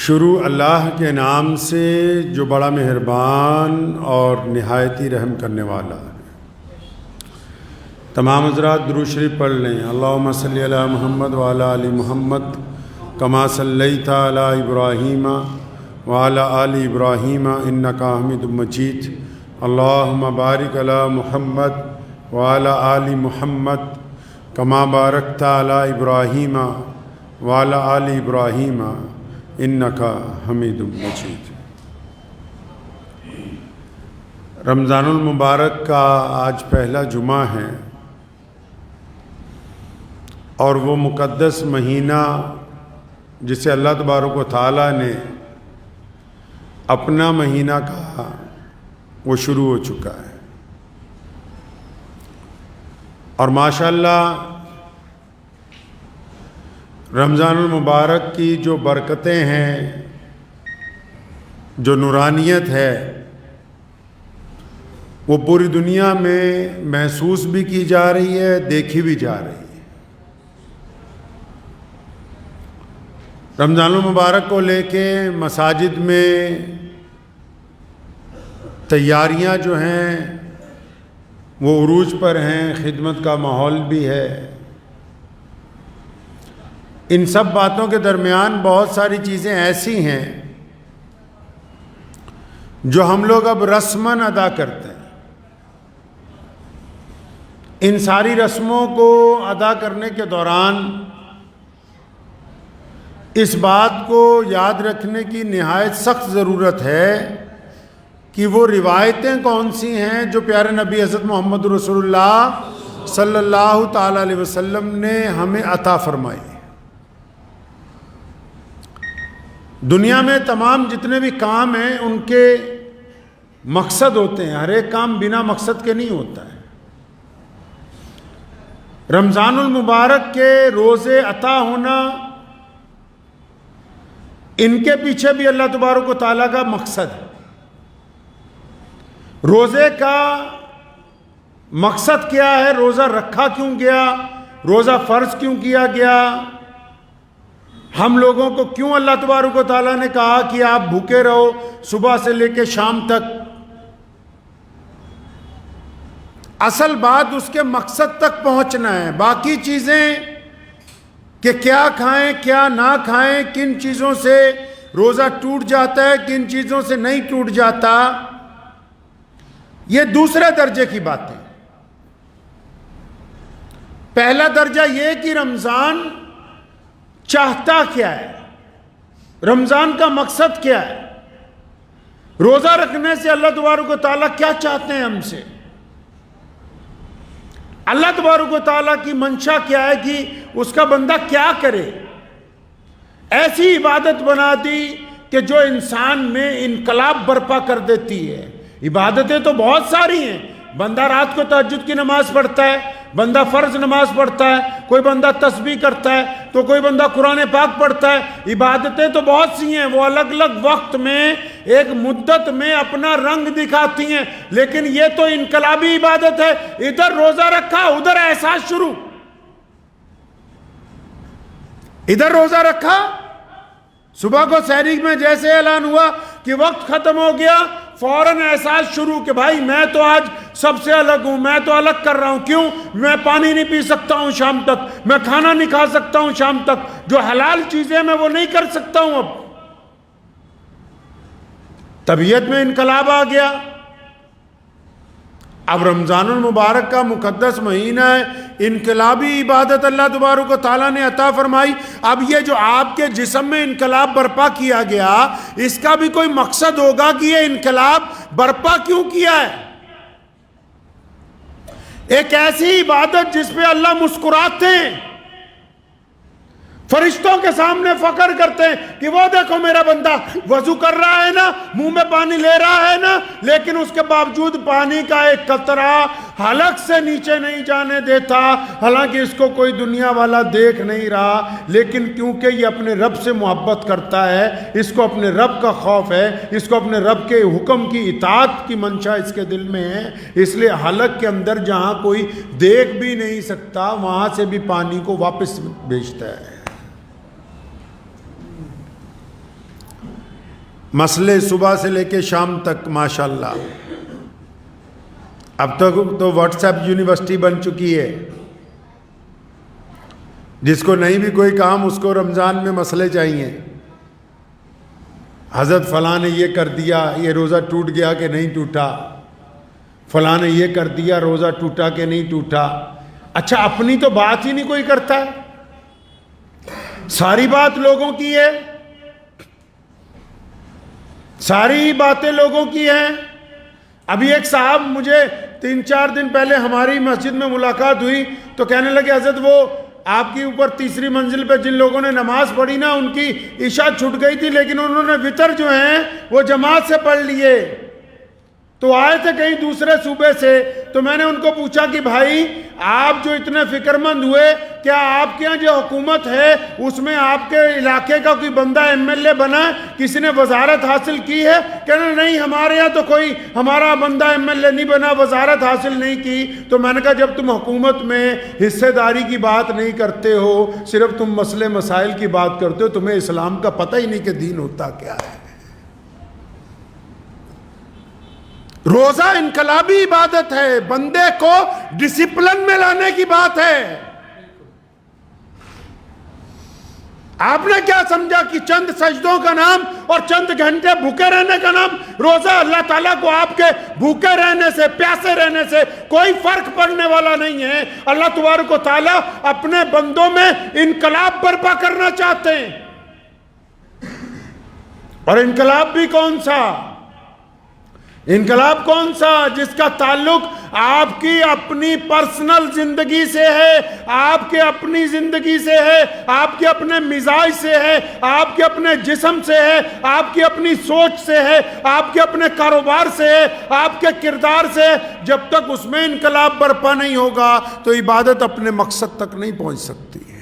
شروع اللہ کے نام سے جو بڑا مہربان اور نہایتی رحم کرنے والا ہے۔ تمام حضرات درود شریف پڑھ لیں۔ اللہم صلی علی محمد وعلی آل محمد کما صلیت علی ابراہیم وعلی آل ابراہیم انک حمید مجید۔ اللہم بارک علی محمد وعلی آل محمد کما بارکت علی ابراہیم وعلی آل ابراہیم انک حمید مجید۔ رمضان المبارک کا آج پہلا جمعہ ہے اور وہ مقدس مہینہ جسے اللہ تبارک و تعالیٰ نے اپنا مہینہ کہا وہ شروع ہو چکا ہے، اور ماشاءاللہ رمضان المبارک کی جو برکتیں ہیں، جو نورانیت ہے، وہ پوری دنیا میں محسوس بھی کی جا رہی ہے، دیکھی بھی جا رہی ہے۔ رمضان المبارک کو لے کے مساجد میں تیاریاں جو ہیں وہ عروج پر ہیں، خدمت کا ماحول بھی ہے۔ ان سب باتوں کے درمیان بہت ساری چیزیں ایسی ہیں جو ہم لوگ اب رسماً ادا کرتے ہیں۔ ان ساری رسموں کو ادا کرنے کے دوران اس بات کو یاد رکھنے کی نہایت سخت ضرورت ہے کہ وہ روایتیں کون سی ہیں جو پیارے نبی حضرت محمد رسول اللہ صلی اللہ تعالی علیہ وسلم نے ہمیں عطا فرمائی۔ دنیا میں تمام جتنے بھی کام ہیں ان کے مقصد ہوتے ہیں، ہر ایک کام بنا مقصد کے نہیں ہوتا ہے۔ رمضان المبارک کے روزے عطا ہونا، ان کے پیچھے بھی اللہ تبارک و تعالیٰ کا مقصد ہے۔ روزے کا مقصد کیا ہے؟ روزہ رکھا کیوں گیا؟ روزہ فرض کیوں کیا گیا؟ ہم لوگوں کو کیوں اللہ تبارک و تعالیٰ نے کہا کہ آپ بھوکے رہو صبح سے لے کے شام تک؟ اصل بات اس کے مقصد تک پہنچنا ہے۔ باقی چیزیں کہ کیا کھائیں کیا نہ کھائیں، کن چیزوں سے روزہ ٹوٹ جاتا ہے، کن چیزوں سے نہیں ٹوٹ جاتا، یہ دوسرے درجے کی باتیں۔ پہلا درجہ یہ کہ رمضان چاہتا کیا ہے، رمضان کا مقصد کیا ہے، روزہ رکھنے سے اللہ تبارک و تعالیٰ کیا چاہتے ہیں ہم سے، اللہ تبارک و تعالیٰ کی منشا کیا ہے کہ اس کا بندہ کیا کرے۔ ایسی عبادت بنا دی کہ جو انسان میں انقلاب برپا کر دیتی ہے۔ عبادتیں تو بہت ساری ہیں، بندہ رات کو تہجد کی نماز پڑھتا ہے، بندہ فرض نماز پڑھتا ہے، کوئی بندہ تسبیح کرتا ہے تو کوئی بندہ قرآن پاک پڑھتا ہے۔ عبادتیں تو بہت سی ہیں، وہ الگ الگ وقت میں ایک مدت میں اپنا رنگ دکھاتی ہیں، لیکن یہ تو انقلابی عبادت ہے۔ ادھر روزہ رکھا، ادھر احساس شروع، ادھر روزہ رکھا، صبح کو سحری میں جیسے اعلان ہوا کہ وقت ختم ہو گیا، فوراً احساس شروع کہ بھائی میں تو آج سب سے الگ ہوں، میں تو الگ کر رہا ہوں۔ کیوں؟ میں پانی نہیں پی سکتا ہوں شام تک، میں کھانا نہیں کھا سکتا ہوں شام تک، جو حلال چیزیں میں وہ نہیں کر سکتا ہوں۔ اب طبیعت میں انقلاب آ گیا۔ اب رمضان المبارک کا مقدس مہینہ ہے، انقلابی عبادت اللہ تبارک و تعالیٰ نے عطا فرمائی۔ اب یہ جو آپ کے جسم میں انقلاب برپا کیا گیا، اس کا بھی کوئی مقصد ہوگا کہ یہ انقلاب برپا کیوں کیا ہے۔ ایک ایسی عبادت جس پہ اللہ مسکراتے ہیں، فرشتوں کے سامنے فخر کرتے ہیں کہ وہ دیکھو میرا بندہ وضو کر رہا ہے نا، منہ میں پانی لے رہا ہے نا، لیکن اس کے باوجود پانی کا ایک قطرہ حلق سے نیچے نہیں جانے دیتا، حالانکہ اس کو کوئی دنیا والا دیکھ نہیں رہا، لیکن کیونکہ یہ اپنے رب سے محبت کرتا ہے، اس کو اپنے رب کا خوف ہے، اس کو اپنے رب کے حکم کی اطاعت کی منشا اس کے دل میں ہے، اس لیے حلق کے اندر جہاں کوئی دیکھ بھی نہیں سکتا وہاں سے بھی پانی کو واپس بھیجتا ہے۔ مسئلے صبح سے لے کے شام تک ماشاءاللہ. اب تک تو واٹس ایپ یونیورسٹی بن چکی ہے. جس کو نہیں بھی کوئی کام اس کو رمضان میں مسئلے چاہیے. حضرت فلاں نے یہ کر دیا، یہ روزہ ٹوٹ گیا کہ نہیں ٹوٹا، فلاں نے یہ کر دیا، روزہ ٹوٹا کہ نہیں ٹوٹا. اچھا اپنی تو بات ہی نہیں کوئی کرتا ہے، ساری بات لوگوں کی ہے، ساری باتیں لوگوں کی ہیں. ابھی ایک صاحب مجھے 3-4 دن پہلے ہماری مسجد میں ملاقات ہوئی تو کہنے لگے حضرت وہ آپ کی اوپر تیسری منزل پہ جن لوگوں نے نماز پڑھی نا ان کی عشاء چھٹ گئی تھی لیکن انہوں نے وتر جو ہیں وہ جماعت سے پڑھ لیے. تو آئے تھے کہیں دوسرے صوبے سے، تو میں نے ان کو پوچھا کہ بھائی آپ جو اتنے فکر مند ہوئے، کیا آپ کے یہاں جو حکومت ہے اس میں آپ کے علاقے کا کوئی بندہ MLA بنا ہے، کسی نے وزارت حاصل کی ہے؟ کہنا نہیں ہمارے یہاں تو کوئی ہمارا بندہ MLA نہیں بنا، وزارت حاصل نہیں کی. تو میں نے کہا جب تم حکومت میں حصے داری کی بات نہیں کرتے ہو، صرف تم مسئلے مسائل کی بات کرتے ہو، تمہیں اسلام کا پتہ ہی نہیں کہ دین ہوتا کیا ہے. روزہ انقلابی عبادت ہے، بندے کو ڈسپلن میں لانے کی بات ہے. آپ نے کیا سمجھا کہ چند سجدوں کا نام اور چند گھنٹے بھوکے رہنے کا نام روزہ؟ اللہ تعالیٰ کو آپ کے بھوکے رہنے سے، پیاسے رہنے سے کوئی فرق پڑنے والا نہیں ہے. اللہ تبارک و تعالیٰ اپنے بندوں میں انقلاب برپا کرنا چاہتے ہیں. اور انقلاب بھی کون سا؟ انقلاب کون سا؟ جس کا تعلق آپ کی اپنی پرسنل زندگی سے ہے، آپ کے اپنی زندگی سے ہے، آپ کے اپنے مزاج سے ہے، آپ کے اپنے جسم سے ہے، آپ کی اپنی سوچ سے ہے، آپ کے اپنے کاروبار سے ہے، آپ کے کردار سے ہے. جب تک اس میں انقلاب برپا نہیں ہوگا تو عبادت اپنے مقصد تک نہیں پہنچ سکتی ہے.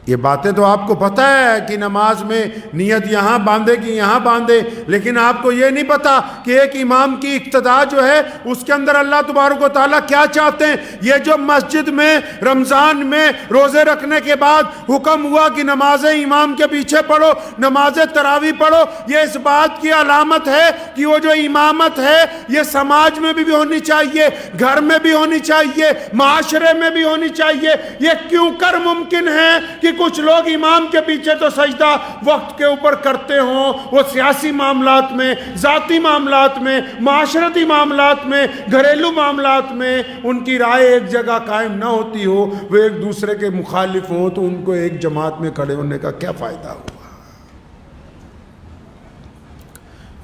یہ باتیں تو آپ کو پتہ ہے کہ نماز میں نیت یہاں باندھے کہ یہاں باندھے، لیکن آپ کو یہ نہیں پتا کہ ایک امام کی اقتداء جو ہے اس کے اندر اللہ تبارک و تعالیٰ کیا چاہتے ہیں. یہ جو مسجد میں رمضان میں روزے رکھنے کے بعد حکم ہوا کہ نماز امام کے پیچھے پڑھو، نماز تراویح پڑھو، یہ اس بات کی علامت ہے کہ وہ جو امامت ہے یہ سماج میں بھی ہونی چاہیے، گھر میں بھی ہونی چاہیے، معاشرے میں بھی ہونی چاہیے. یہ کیوں کر ممکن ہے کہ کچھ لوگ امام کے پیچھے تو سجدہ وقت کے اوپر کرتے ہوں، وہ سیاسی معاملات میں، ذاتی معاملات میں، معاشرتی معاملات میں، گھریلو معاملات میں ان کی رائے ایک جگہ قائم نہ ہوتی ہو، وہ ایک دوسرے کے مخالف ہوں، تو ان کو ایک جماعت میں کھڑے ہونے کا کیا فائدہ ہوا؟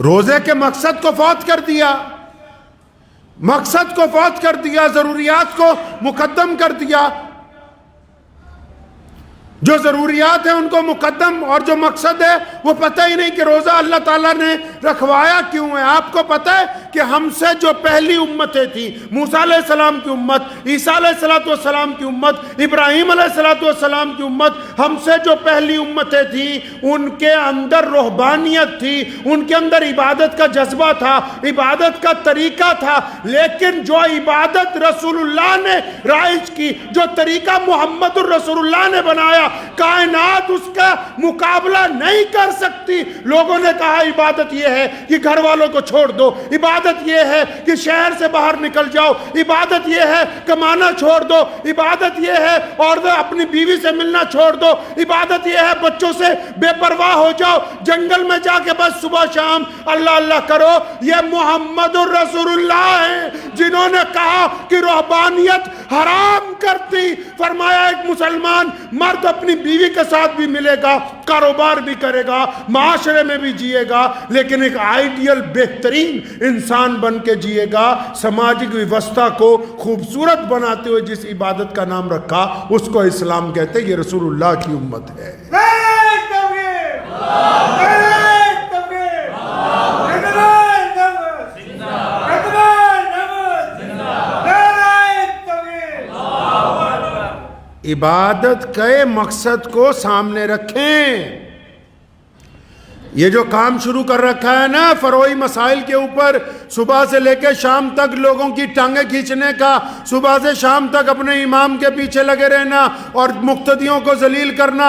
روزے کے مقصد کو فوت کر دیا، مقصد کو فوت کر دیا، ضروریات کو مقدم کر دیا. جو ضروریات ہیں ان کو مقدم، اور جو مقصد ہے وہ پتہ ہی نہیں کہ روزہ اللہ تعالیٰ نے رکھوایا کیوں ہے. آپ کو پتہ ہے کہ ہم سے جو پہلی امتیں تھیں، موسیٰ علیہ السلام کی امت، عیسیٰ علیہ السلام کی امت، ابراہیم علیہ السلام کی امت، ہم سے جو پہلی امتیں تھیں ان کے اندر رہبانیت تھی، ان کے اندر عبادت کا جذبہ تھا، عبادت کا طریقہ تھا. لیکن جو عبادت رسول اللہ نے رائج کی، جو طریقہ محمد الرسول اللہ نے بنایا، کائنات اس کا مقابلہ نہیں کر سکتی. لوگوں نے کہا عبادت یہ ہے کہ گھر والوں کو چھوڑ دو، عبادت یہ ہے کہ شہر سے باہر نکل جاؤ، عبادت یہ ہے کمانا چھوڑ دو، عبادت یہ ہے اور اپنی بیوی سے ملنا چھوڑ دو، عبادت یہ ہے بچوں سے بے پرواہ ہو جاؤ، جنگل میں جا کے بس صبح شام اللہ اللہ کرو. یہ محمد الرسول اللہ ہیں جنہوں نے کہا کہ رہبانیت حرام کرتی. فرمایا ایک مسلمان مرد اپنی بیوی کے ساتھ بھی ملے گا، کاروبار بھی کرے گا، معاشرے میں بھی جیے گا، لیکن ایک آئیڈیل بہترین انسان بن کے جیے گا. سماجک ویوستھا کو خوبصورت بناتے ہوئے جس عبادت کا نام رکھا اس کو اسلام کہتے ہیں. یہ رسول اللہ کی امت ہے. عبادت کے مقصد کو سامنے رکھیں. یہ جو کام شروع کر رکھا ہے نا فروعی مسائل کے اوپر، صبح سے لے کے شام تک لوگوں کی ٹانگیں کھینچنے کا، صبح سے شام تک اپنے امام کے پیچھے لگے رہنا اور مقتدیوں کو ذلیل کرنا،